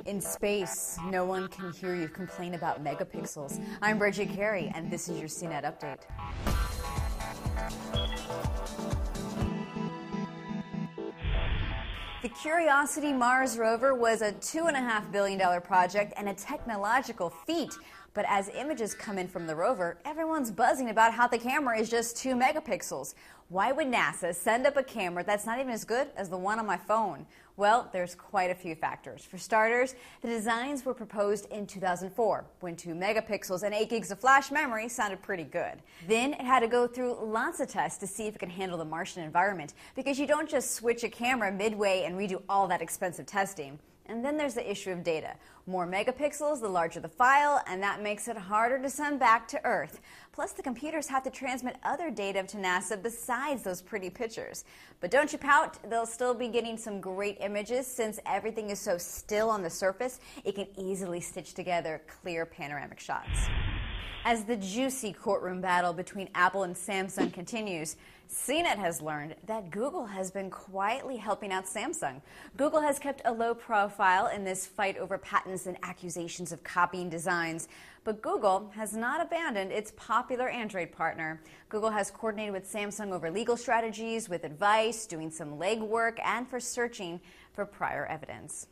In space, no one can hear you complain about megapixels. I'm Bridget Carey, and this is your CNET Update. The Curiosity Mars rover was a $2.5 billion project and a technological feat. But as images come in from the rover, everyone's buzzing about how the camera is just 2 megapixels. Why would NASA send up a camera that's not even as good as the one on my phone? Well, there's quite a few factors. For starters, the designs were proposed in 2004, when 2 megapixels and 8 gigs of flash memory sounded pretty good. Then it had to go through lots of tests to see if it could handle the Martian environment, because you don't just switch a camera midway and redo all that expensive testing. And then there's the issue of data. More megapixels, the larger the file, and that makes it harder to send back to Earth. Plus, the computers have to transmit other data to NASA besides those pretty pictures. But don't you pout, they'll still be getting some great images. Since everything is so still on the surface, it can easily stitch together clear panoramic shots. As the juicy courtroom battle between Apple and Samsung continues, CNET has learned that Google has been quietly helping out Samsung. Google has kept a low profile in this fight over patents and accusations of copying designs. But Google has not abandoned its popular Android partner. Google has coordinated with Samsung over legal strategies, with advice, doing some legwork, and for searching for prior evidence.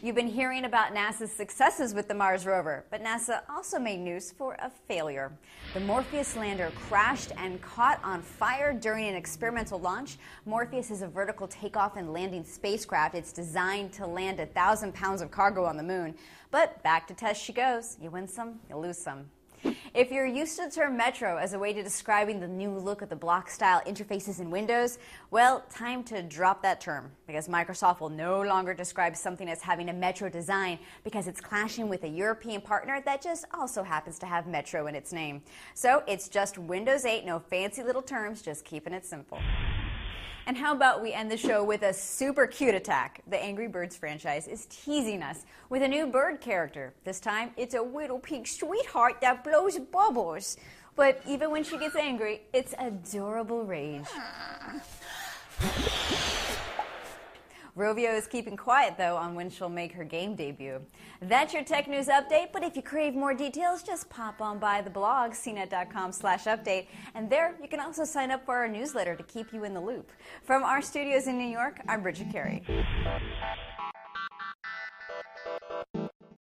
You've been hearing about NASA's successes with the Mars rover, but NASA also made news for a failure. The Morpheus lander crashed and caught on fire during an experimental launch. Morpheus is a vertical takeoff and landing spacecraft. It's designed to land 1,000 pounds of cargo on the moon. But back to test she goes. You win some, you lose some. If you're used to the term Metro as a way to describing the new look of the block-style interfaces in Windows, well, time to drop that term, because Microsoft will no longer describe something as having a Metro design because it's clashing with a European partner that just also happens to have Metro in its name. So it's just Windows 8, no fancy little terms, just keeping it simple. And how about we end the show with a super cute attack? The Angry Birds franchise is teasing us with a new bird character. This time, it's a little pink sweetheart that blows bubbles. But even when she gets angry, it's adorable rage. Rovio is keeping quiet, though, on when she'll make her game debut. That's your tech news update, but if you crave more details, just pop on by the blog, cnet.com/update, and there you can also sign up for our newsletter to keep you in the loop. From our studios in New York, I'm Bridget Carey.